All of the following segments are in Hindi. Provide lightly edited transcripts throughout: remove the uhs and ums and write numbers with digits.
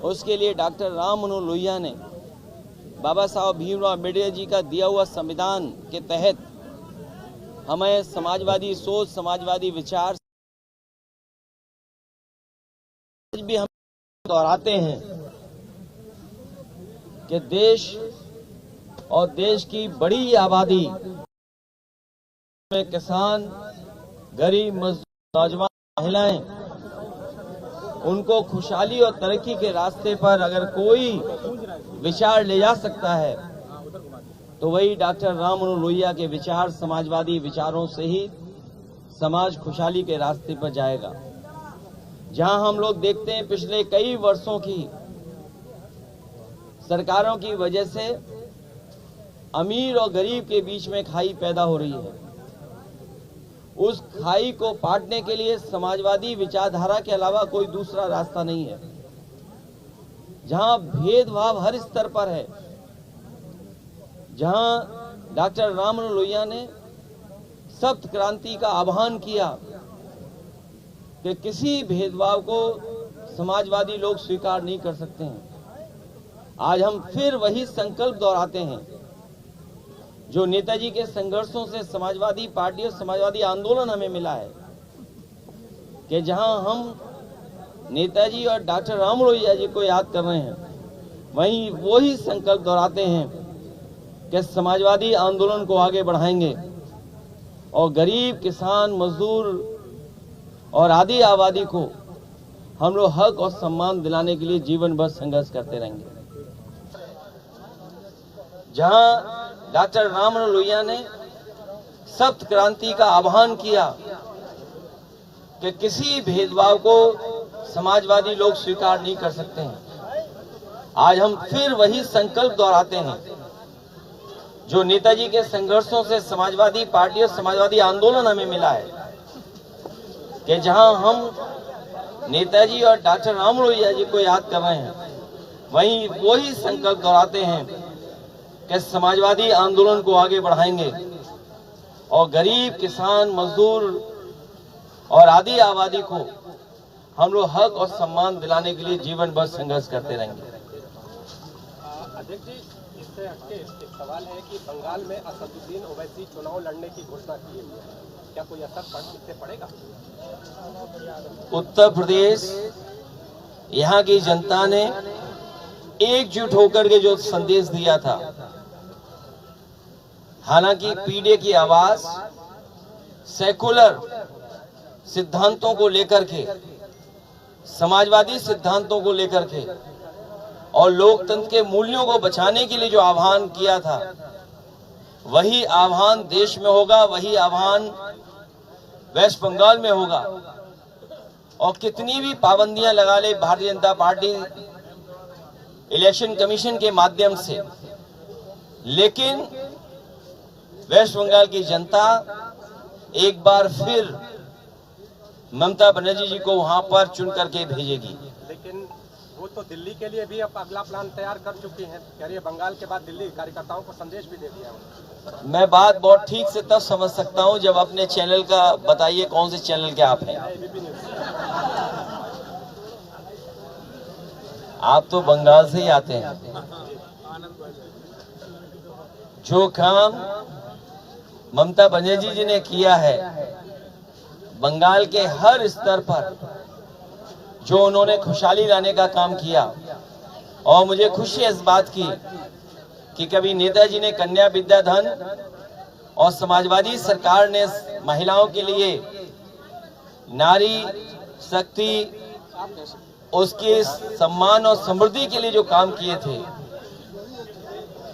उसके लिए डॉक्टर राम मनोहर लोहिया ने बाबा साहब भीमराव अम्बेडकर जी का दिया हुआ संविधान के तहत हमें समाजवादी सोच, समाजवादी विचार भी हम दोहराते हैं कि देश और देश की बड़ी आबादी में किसान, गरीब, मजदूर, नौजवान, महिलाएं, उनको खुशहाली और तरक्की के रास्ते पर अगर कोई विचार ले जा सकता है तो वही डॉक्टर राम मनोहर लोहिया के विचार, समाजवादी विचारों से ही समाज खुशहाली के रास्ते पर जाएगा। जहां हम लोग देखते हैं पिछले कई वर्षों की सरकारों की वजह से अमीर और गरीब के बीच में खाई पैदा हो रही है। उस खाई को पाटने के लिए समाजवादी विचारधारा के अलावा कोई दूसरा रास्ता नहीं है। जहां भेदभाव हर स्तर पर है, जहां डॉक्टर राम मनोहर लोहिया ने सप्त क्रांति का आह्वान किया कि किसी भेदभाव को समाजवादी लोग स्वीकार नहीं कर सकते हैं। आज हम फिर वही संकल्प दोहराते हैं जो नेताजी के संघर्षों से समाजवादी पार्टी और समाजवादी आंदोलन हमें मिला है, कि जहां हम नेताजी और डॉक्टर राम मनोहर लोहिया जी को याद कर रहे हैं, वहीं वही संकल्प दोहराते हैं कि समाजवादी आंदोलन को आगे बढ़ाएंगे और गरीब, किसान, मजदूर और आदि आबादी को हम लोग हक और सम्मान दिलाने के लिए जीवन भर संघर्ष करते रहेंगे। जहां डॉक्टर राम मनोहर लोहिया ने सप्त क्रांति का आह्वान किया कि किसी भेदभाव को समाजवादी लोग स्वीकार नहीं कर सकते हैं, आज हम फिर वही संकल्प दोहराते हैं जो नेताजी के संघर्षों से समाजवादी पार्टी और समाजवादी आंदोलन हमें मिला है, कि जहां हम नेताजी और डॉक्टर राम मनोहर लोहिया जी को याद कर रहे हैं, वहीं वही संकल्प दोहराते हैं कि समाजवादी आंदोलन को आगे बढ़ाएंगे और गरीब, किसान, मजदूर और आदि आबादी को हम लोग हक और सम्मान दिलाने के लिए जीवन भर संघर्ष करते रहेंगे। अध्यक्ष जी, इससे हटके एक सवाल है कि बंगाल में असदुद्दीन ओवैसी चुनाव लड़ने की घोषणा की है, क्या कोई असर इससे पड़ेगा? उत्तर प्रदेश, यहाँ की जनता ने एकजुट होकर के जो संदेश दिया था, हालांकि पीढ़ी की आवाज सेकुलर सिद्धांतों को लेकर के, समाजवादी सिद्धांतों को लेकर के और लोकतंत्र के मूल्यों को बचाने के लिए जो आह्वान किया था, वही आह्वान देश में होगा, वही आह्वान वेस्ट बंगाल में होगा। और कितनी भी पाबंदियां लगा ले Bharatiya Janata party election commission के माध्यम से, लेकिन वेस्ट बंगाल की जनता एक बार फिर ममता बनर्जी जी को वहां पर चुन करके भेजेगी। लेकिन वो तो दिल्ली के लिए भी अब अगला प्लान तैयार कर चुकी हैं, कह रही है बंगाल के बाद दिल्ली कार्यकर्ताओं को संदेश भी दे दिया है। मैं बात बहुत ठीक से तब समझ सकता हूं जब अपने चैनल का बताइए कौन से चैनल के आप हैं। आप तो बंगाल से ही आते हैं। जो काम ममता बनर्जी जी ने किया है बंगाल के हर स्तर पर, जो उन्होंने खुशहाली लाने का काम किया, और मुझे खुशी है इस बात की कि कभी नेताजी ने कन्या विद्याधन और समाजवादी सरकार ने महिलाओं के लिए नारी शक्ति, उसके सम्मान और समृद्धि के लिए जो काम किए थे,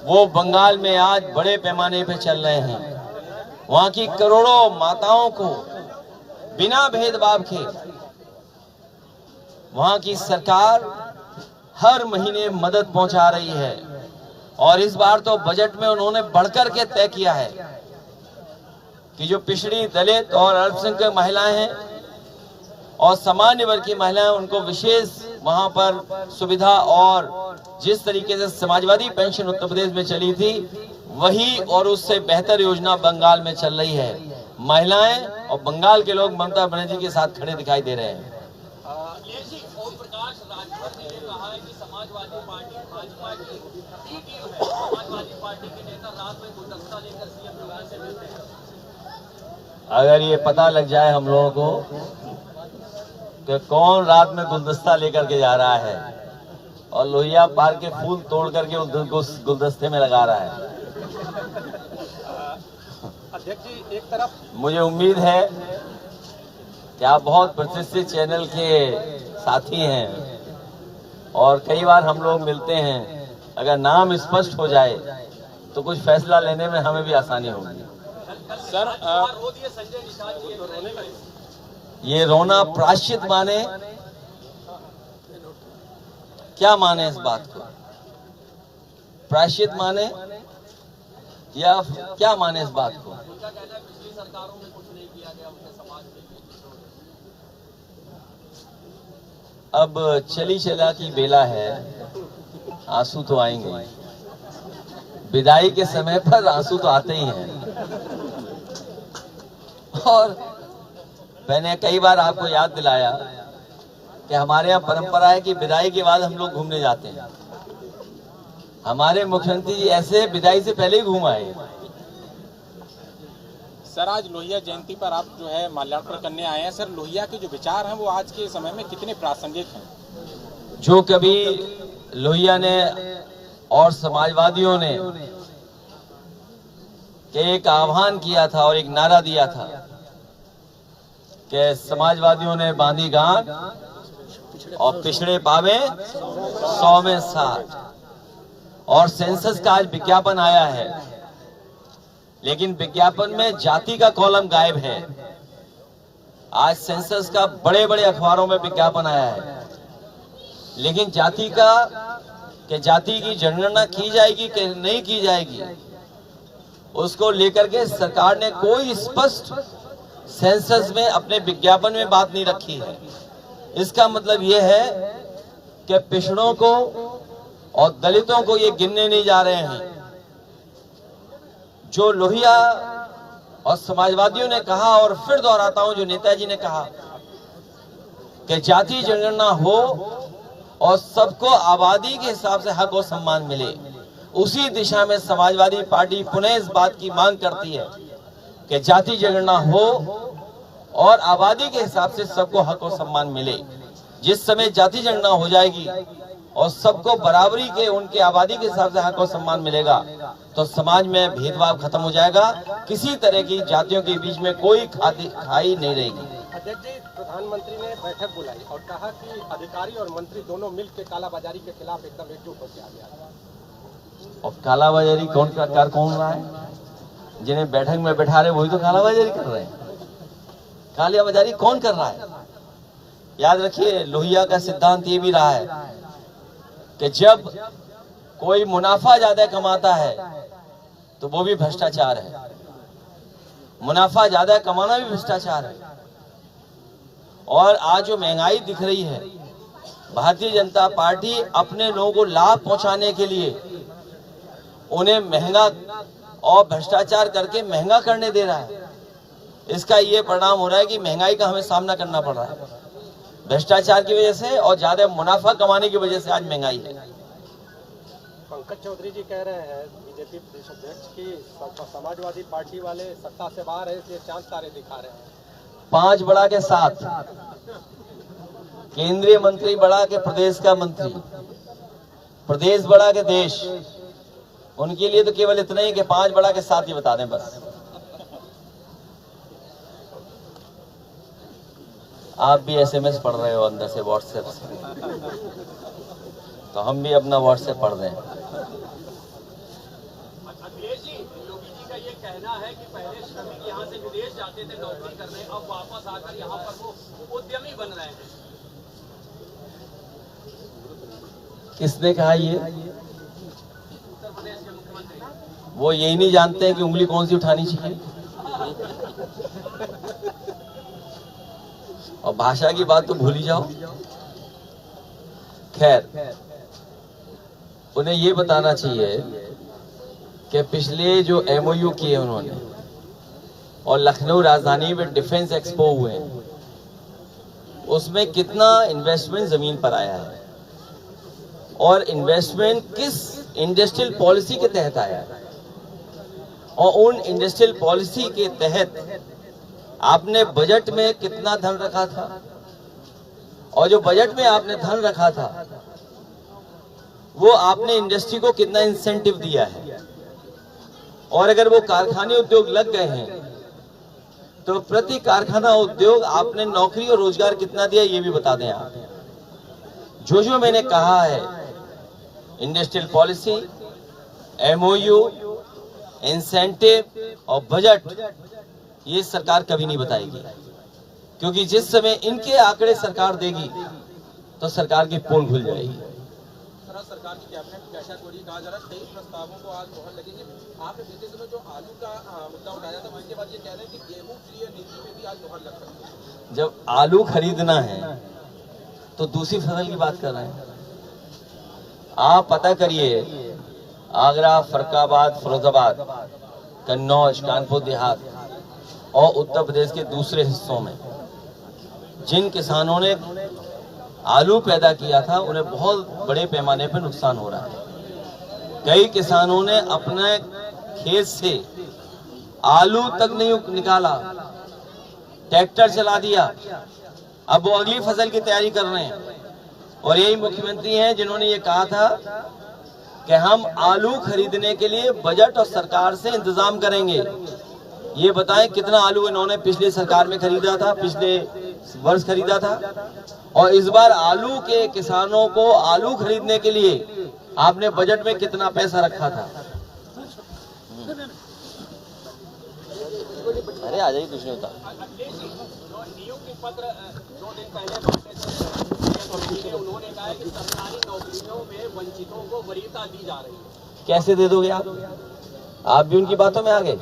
वो बंगाल में आज बड़े पैमाने पे चल रहे हैं। वहां की करोड़ों माताओं को बिना भेदभाव के वहां की सरकार हर महीने मदद पहुंचा रही है। और इस बार तो बजट में उन्होंने बढ़कर के तय किया है कि जो पिछड़ी, दलित और अल्पसंख्यक महिलाएं हैं और सामान्य वर्ग की महिलाएं, उनको विशेष वहां पर सुविधा, और जिस तरीके से समाजवादी पेंशन उत्तर प्रदेश में चली थी, वही और उससे बेहतर योजना बंगाल में चल रही है। महिलाएं और बंगाल के लोग ममता बनर्जी के साथ खड़े दिखाई दे रहे हैं। पार्टी ने कहा है कि समाजवादी पार्टी भाजपा की टी टीम है। समाजवादी पार्टी के नेता रात में गुलदस्ता लेकर सीएम योगी से मिलते हैं। अगर ये पता लग जाए हम लोगों को कि कौन रात में गुलदस्ता लेकर के जा रहा है और लोहिया पार्क के फूल तोड़ करके उस गुलदस्ते में लगा रहा है, अध्यक्ष जी एक तरफ मुझे उम्मीद है कि आप बहुत प्रतिष्ठित चैनल के साथी हैं और कई बार हम लोग मिलते हैं। अगर नाम स्पष्ट हो जाए तो कुछ फैसला लेने में हमें भी आसानी होगी। सर रो दिए संजय निषाद जी, रोने लगे। ये रोना प्रायश्चित माने, क्या माने इस बात को? प्रायश्चित माने या क्या माने इस बात को? उनका कहना है पिछली सरकारों में कुछ नहीं किया गया उनके समाज के लिए। अब चली चला की बेला है, आंसू तो आएंगे। विदाई के समय पर आंसू तो आते ही हैं। और मैंने कई बार आपको याद दिलाया कि हमारे यहाँ परंपरा है कि विदाई के बाद हम लोग घूमने जाते हैं। हमारे मुख्यमंत्री जी ऐसे विदाई से पहले ही घूम आए। सर आज लोहिया जयंती पर आप जो है माल्यार्पण करने आए हैं। सर लोहिया के जो विचार हैं वो आज के समय में कितने प्रासंगिक हैं? जो कभी लोहिया ने और समाजवादियों ने एक आह्वान किया था और एक नारा दिया था कि समाजवादियों ने बांधी गांठ और पिछड़े पावे 100 में 60, और सेंसस का आज विज्ञापन आया है, लेकिन विज्ञापन में जाति का कॉलम गायब है। आज सेंसस का बड़े बड़े अखबारों में विज्ञापन आया है, लेकिन जाति की जनगणना की जाएगी कि नहीं की जाएगी, उसको लेकर के सरकार ने कोई स्पष्ट सेंसस में अपने विज्ञापन में बात नहीं रखी है। इसका मतलब यह है कि पिछड़ों को और दलितों को ये गिनने नहीं जा रहे हैं। जो लोहिया और समाजवादियों ने कहा, और फिर दोहराता हूं जो नेताजी ने कहा कि जाति जनगणना हो और सबको आबादी के हिसाब से हक और सम्मान मिले, उसी दिशा में समाजवादी पार्टी पुनः इस बात की मांग करती है कि जाति जनगणना हो और आबादी के हिसाब से सबको हक और सम्मान मिले। जिस समय जाति जनगणना हो जाएगी और सबको बराबरी के उनके आबादी के हिसाब से हक और सम्मान मिलेगा तो समाज में भेदभाव खत्म हो जाएगा। किसी तरह की जातियों के बीच में कोई खाई नहीं रहेगी। अध्यक्ष जी प्रधानमंत्री ने बैठक बुलाई और कहा कि अधिकारी और मंत्री दोनों मिलकर कालाबाजारी के खिलाफ एकदम एकजुट होकर आ गया। और कालाबाजारी कौन रहा है? जिन्हें बैठक में बैठा रहे वही तो कालाबाजारी कर रहे हैं। कालाबाजारी कौन कर रहा है? याद रखिए, लोहिया का सिद्धांत ये भी रहा है कि जब कोई मुनाफा ज्यादा कमाता है तो वो भी भ्रष्टाचार है। मुनाफा ज्यादा कमाना भी भ्रष्टाचार है। और आज जो महंगाई दिख रही है, भारतीय जनता पार्टी अपने लोगों को लाभ पहुंचाने के लिए उन्हें महंगा और भ्रष्टाचार करके महंगा करने दे रहा है। इसका ये परिणाम हो रहा है कि महंगाई का हमें सामना करना पड़ रहा है भ्रष्टाचार की वजह से, और ज्यादा मुनाफा कमाने की वजह से आज महंगाई है। पंकज चौधरी जी कह रहे हैं, बीजेपी प्रदेश अध्यक्ष, की समाजवादी पार्टी वाले सत्ता से बाहर है इसलिए चांद तारे दिखा रहे हैं। 5 बड़ा के साथ केंद्रीय मंत्री बड़ा के प्रदेश का मंत्री, प्रदेश बड़ा के देश, उनके लिए तो केवल इतना ही कि 5 बड़ा के साथ ही बता दें बस। आप भी एसएमएस पढ़ रहे हो अंदर से, व्हाट्सएप से, तो हम भी अपना व्हाट्सएप पढ़ रहे हैं। अखिलेश जी, योगी जी का ये कहना है कि पहले श्रमिक यहाँ से विदेश जाते थे नौकरी करने, अब वापस आकर यहाँ पर वो उद्यमी बन रहे हैं। किसने कहा ये? उत्तर प्रदेश के मुख्यमंत्री। वो यही नहीं जानते हैं कि उंगली कौन सी उठानी चाहिए। और भाषा की बात तो भूल ही जाओ। खैर, उन्हें ये बताना चाहिए कि पिछले जो एमओयू किए उन्होंने और लखनऊ राजधानी में डिफेंस एक्सपो हुए, उसमें कितना इन्वेस्टमेंट जमीन पर आया है। और इन्वेस्टमेंट किस इंडस्ट्रियल पॉलिसी के तहत आया है, और उन इंडस्ट्रियल पॉलिसी के तहत आपने बजट में कितना धन रखा था, और जो बजट में आपने धन रखा था वो आपने इंडस्ट्री को कितना इंसेंटिव दिया है, और अगर वो कारखाने उद्योग लग गए हैं तो प्रति कारखाना उद्योग आपने नौकरी और रोजगार कितना दिया, ये भी बता दें आप। जो मैंने कहा है, इंडस्ट्रियल पॉलिसी, एमओयू, इंसेंटिव और बजट, ये सरकार कभी नहीं बताएगी, क्योंकि जिस समय इनके आंकड़े सरकार देगी तो सरकार की पोल खुल जाएगी। सरकार की कैबिनेट बैठक हो रही, कहा जा रहा है 23 प्रस्तावों को आज मोहर लगेगी। आपने बीते समय जो आलू का मुद्दा उठाया था, उसके बाद ये कह रहे हैं कि गेहूं फ्री नीति में भी आज मोहर लग सकती है। जब आलू खरीदना है तो दूसरी फसल की बात कर रहे हैं। आप पता करिए, आगरा, फरुखाबाद, फिरोजाबाद, कन्नौज, कानपुर देहात और उत्तर प्रदेश के दूसरे हिस्सों में जिन किसानों ने आलू पैदा किया था, उन्हें बहुत बड़े पैमाने पर नुकसान हो रहा है। कई किसानों ने अपने खेत से आलू तक नहीं निकाला, ट्रैक्टर चला दिया, अब वो अगली फसल की तैयारी कर रहे हैं। और यही मुख्यमंत्री हैं जिन्होंने ये कहा था कि हम आलू खरीदने के लिए बजट और सरकार से इंतजाम करेंगे। ये बताएं कितना आलू इन्होंने पिछली सरकार में खरीदा था, पिछले वर्ष खरीदा था, और इस बार आलू के किसानों को आलू खरीदने के लिए आपने बजट में कितना पैसा रखा था। अरे आ जाइए, कुछ नहीं होता। नियुक्ति पत्र 2 दिन पहले बांटे थे, उन्होंने कहा है कि सरकारी नौकरियों में वंचितों को वरीयता दी जा रही है। कैसे दे दोगे आप भी उनकी बातों में आ गए।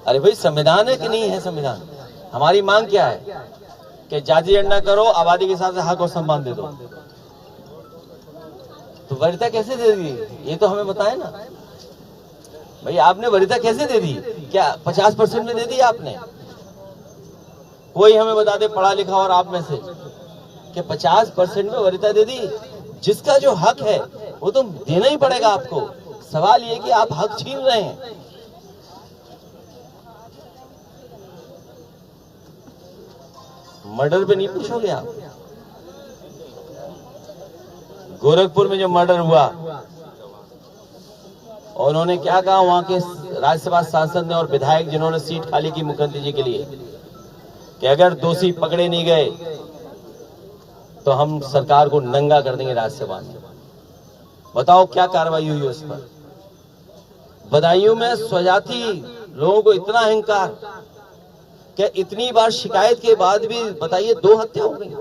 अरे भाई, संविधान है कि नहीं है संविधान? हमारी मांग क्या है कि जाति गणना करो, आबादी के हिसाब से हक और सम्मान दे दो। तो वरीयता कैसे दे दी, ये तो हमें बताए ना भाई। आपने वरीयता कैसे दे दी? क्या 50% में दे दी आपने? कोई हमें बता दे पढ़ा लिखा और आप में से कि 50% में वरीयता दे दी। जिसका जो हक है वो तो देना ही पड़ेगा आपको। सवाल ये कि आप हक छीन रहे हैं। मर्डर पे नहीं पूछोगे आप? गोरखपुर में जो मर्डर हुआ, और उन्होंने क्या कहा वहां के राज्यसभा सांसद ने और विधायक जिन्होंने सीट खाली की मुख्यमंत्री जी के लिए, कि अगर दोषी पकड़े नहीं गए तो हम सरकार को नंगा कर देंगे राज्यसभा में। बताओ क्या कार्रवाई हुई उस पर? बदायूं में स्वजाति लोगों को इतना अहंकार, क्या इतनी बार शिकायत के बाद भी बताइए 2 हत्या हो गई।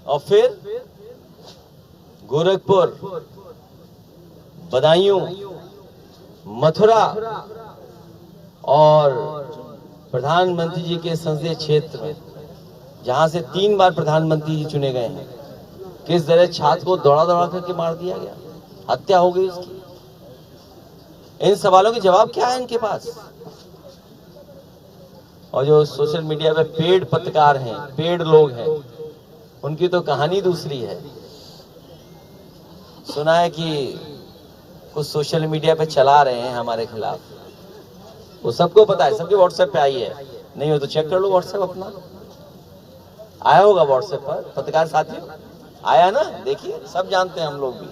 और फिर गोरखपुर, बदायूं, मथुरा और प्रधानमंत्री जी के संसदीय क्षेत्र में, जहां से 3 बार प्रधानमंत्री जी चुने गए हैं, किस तरह छात्र को दौड़ा दौड़ा करके मार दिया गया, हत्या हो गई उसकी। इन सवालों के जवाब क्या है इनके पास? और जो सोशल मीडिया पे पेड पत्रकार हैं, पेड लोग हैं, उनकी तो कहानी दूसरी है। सुना है कि कुछ सोशल मीडिया पे चला रहे हैं हमारे खिलाफ, वो सबको पता है, सबके व्हाट्सएप पे आई है। नहीं हो तो चेक कर लो व्हाट्सएप अपना, आया होगा व्हाट्सएप पर। पत्रकार साथी आया ना, देखिए, सब जानते हैं हम लोग भी।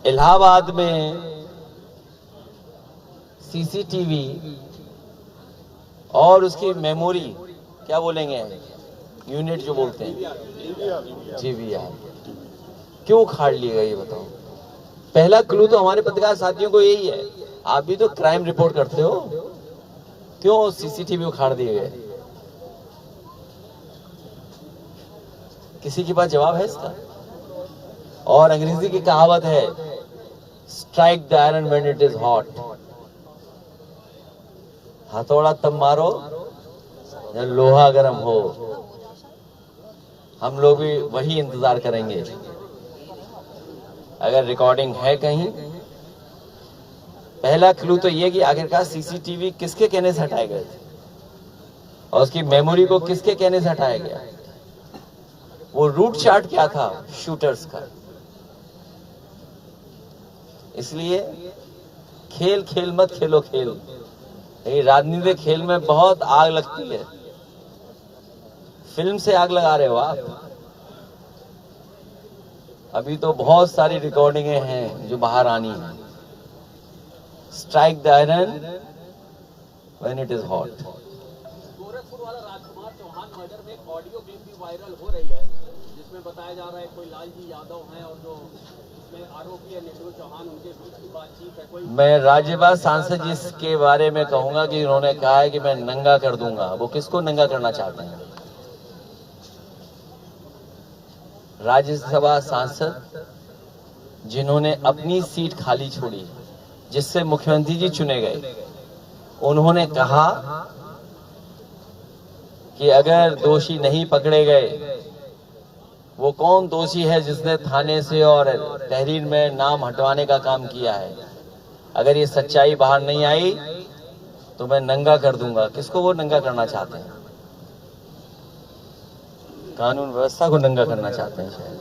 इलाहाबाद में सीसीटीवी और उसकी मेमोरी, क्या बोलेंगे, यूनिट जो बोलते हैं, जीवीआर, क्यों उखाड़ लिएगा ये बताओ? पहला क्लू तो हमारे पत्रकार साथियों को यही है। आप भी तो क्राइम रिपोर्ट करते हो, क्यों सीसीटीवी उखाड़ दिए गए? किसी के पास जवाब है इसका? और अंग्रेजी की कहावत है, strike the iron when it is hot. हथौड़ा तब मारो जब लोहा गर्म हो। हम लोग भी वही इंतजार करेंगे। अगर रिकॉर्डिंग है कहीं, पहला क्लू तो ये कि आखिरकार सीसीटीवी किसके कहने से हटाए गए थे और उसकी मेमोरी को किसके कहने से हटाया गया? वो रूट चार्ट क्या था शूटर्स का। इसलिए खेल खेल मत खेलो खेल। ये राजनीतिक खेल में बहुत आग लगती है। फिल्म से आग लगा रहे हो आप। अभी तो बहुत सारी रिकॉर्डिंगें हैं जो बाहर आनी है। Strike the iron when it is hot. Gorakhpur वाला राजकुमार चौहान मर्डर में एक ऑडियो क्लिप भी वायरल हो रही है, जिसमें बताया जा रहा है कोई लालजी यादव है और जो इसमें आरोपी है निशुल चौहान, उनके बीच की बातचीत है। कोई मैं राज्यसभा सांसद जी के बारे में कहूंगा कि उन्होंने कहा है कि मैं नंगा कर दूंगा। वो किसको नंगा करना चाहते हैं? राज्यसभा सांसद जिन्होंने अपनी सीट खाली छोड़ी, जिससे मुख्यमंत्री जी चुने गए, उन्होंने कहा कि अगर दोषी नहीं पकड़े गए, वो कौन दोषी है जिसने थाने से और तहरीर में नाम हटवाने का काम किया है, अगर ये सच्चाई बाहर नहीं आई तो मैं नंगा कर दूंगा। किसको वो नंगा करना चाहते हैं? कानून व्यवस्था को नंगा करना चाहते हैं शायद।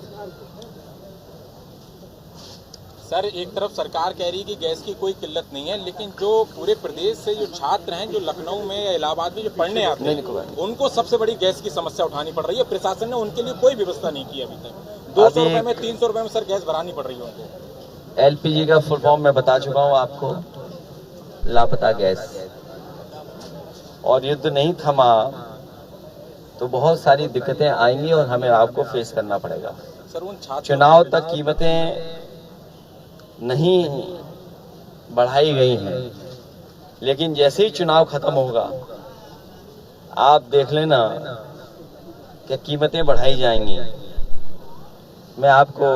सर, एक तरफ सरकार कह रही है कि गैस की कोई किल्लत नहीं है, लेकिन जो पूरे प्रदेश से जो छात्र हैं जो लखनऊ में या इलाहाबाद में जो पढ़ने आते हैं, उनको सबसे बड़ी गैस की समस्या उठानी पड़ रही है। प्रशासन ने उनके लिए कोई व्यवस्था नहीं की अभी तक। 200 रुपए में 300 रुपए में सर गैस भरानी पड़ रही है उनको। एलपीजी का फुल फॉर्म मैं बता चुका हूं आपको, लापता गैस। और युद्ध नहीं थमा तो बहुत सारी दिक्कतें आएंगी और हमें आपको फेस करना पड़ेगा। सर, उन छात्र चुनाव तक कीमतें नहीं बढ़ाई गई हैं, लेकिन जैसे ही चुनाव खत्म होगा आप देख लेना कि कीमतें बढ़ाई जाएंगी। मैं आपको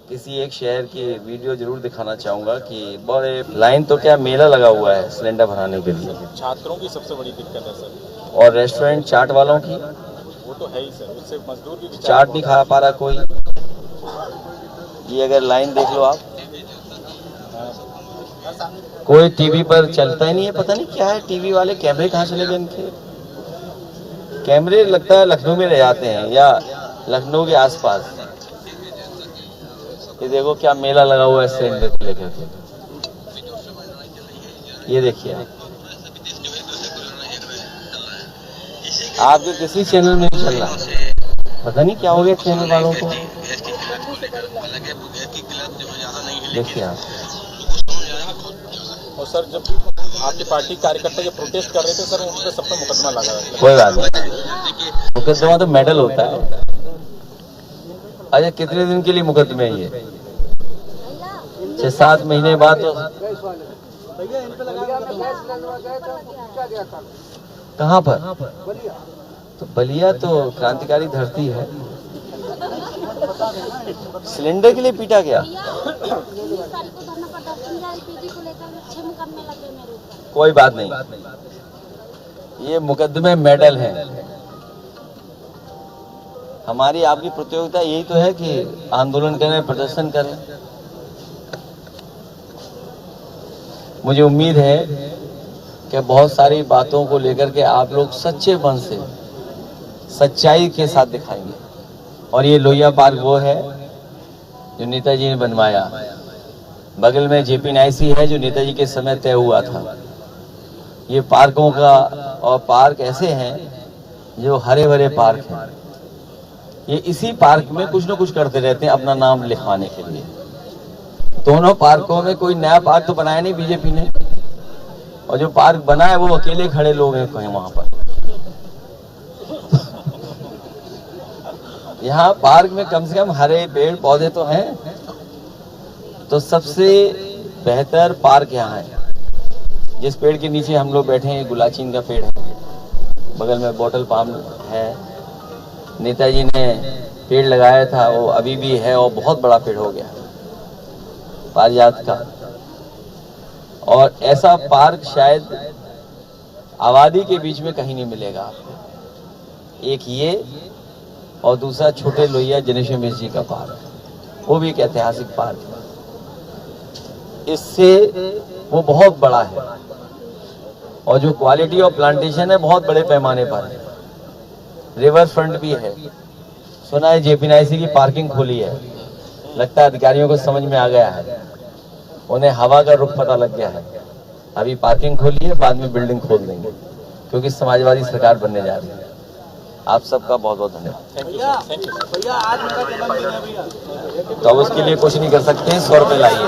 किसी एक शहर की वीडियो जरूर दिखाना चाहूंगा कि बड़े लाइन तो क्या मेला लगा हुआ है सिलेंडर भराने के लिए। छात्रों की सबसे बड़ी दिक्कत है सर। और रेस्टोरेंट चाट वालों की, वो तो है ही सर, उससे मजदूर भी चाट नहीं खा पा रहा कोई। ये अगर लाइन देख लो आप, कोई टीवी पर चलता ही नहीं है। पता नहीं क्या है, टीवी वाले कैमरे कहाँ चले गए इनके? कैमरे लगता है लखनऊ में रह जाते हैं या लखनऊ के आसपास। ये देखो क्या मेला लगा हुआ है सिलेंडर को लेकर के। ये देखिए आपके किसी चैनल में नहीं चल रहा, पता नहीं क्या हो गया चैनल वालों को। देखिए आप। और सर, जब आपकी पार्टी कार्यकर्ता जो प्रोटेस्ट कर रहे थे सर, उन पर सब पे मुकदमा लगा है। कोई बात नहीं, मुकदमा तो मेडल होता है। अच्छा, कितने दिन के लिए मुकदमे है ये? 6-7 महीने बाद तो कहाँ पर? तो बलिया तो क्रांतिकारी धरती है। सिलेंडर के लिए पीटा गया। कोई बात नहीं, ये मुकदमे मेडल हैं। हमारी आपकी प्रतियोगिता यही तो है कि आंदोलन करें, प्रदर्शन करें। मुझे उम्मीद है कि बहुत सारी बातों को लेकर के आप लोग सच्चे मन से सच्चाई के साथ दिखाएंगे। और ये लोहिया पार्क वो है जो नेताजी ने बनवाया। बगल में जेपी नाइसी है जो नेताजी के समय तय हुआ था। ये पार्कों का, और पार्क ऐसे हैं जो हरे भरे पार्क हैं। ये इसी पार्क में कुछ न कुछ करते रहते हैं अपना नाम लिखवाने के लिए। दोनों पार्कों में कोई नया पार्क तो बनाया नहीं बीजेपी ने, और जो पार्क बना है वो अकेले खड़े लोग हैं कहीं वहां पर। यहाँ पार्क में कम से कम हरे पेड़ पौधे तो हैं। तो सबसे बेहतर पार्क यहाँ है। जिस पेड़ के नीचे हम लोग बैठे हैं गुलाचीन का पेड़ है, बगल में बॉटल पाम है। नेताजी ने पेड़ लगाया था, वो अभी भी है और बहुत बड़ा पेड़ हो गया पारिजात का। और ऐसा पार्क शायद आबादी के बीच में कहीं नहीं मिलेगा आपको। एक ये, और दूसरा छोटे लोहिया जनेश्वर मिश्र जी का पार्क, वो भी एक ऐतिहासिक पार्क है। इससे वो बहुत बड़ा है। और जो क्वालिटी ऑफ प्लांटेशन है बहुत बड़े पैमाने पर है। रिवर फ्रंट भी है। सुना है जेपीएनआईसी की पार्किंग खोली है। लगता है अधिकारियों को समझ में आ गया है, उन्हें हवा का रुख पता लग गया है। अभी पार्किंग खोली है, बाद में बिल्डिंग खोल देंगे, क्योंकि समाजवादी सरकार बनने जा रही है। आप सबका बहुत बहुत धन्यवाद। भैया आज मेरा जन्मदिन है भैया। तो अब उसके लिए कुछ नहीं कर सकते हैं, 100 रुपये लाइए।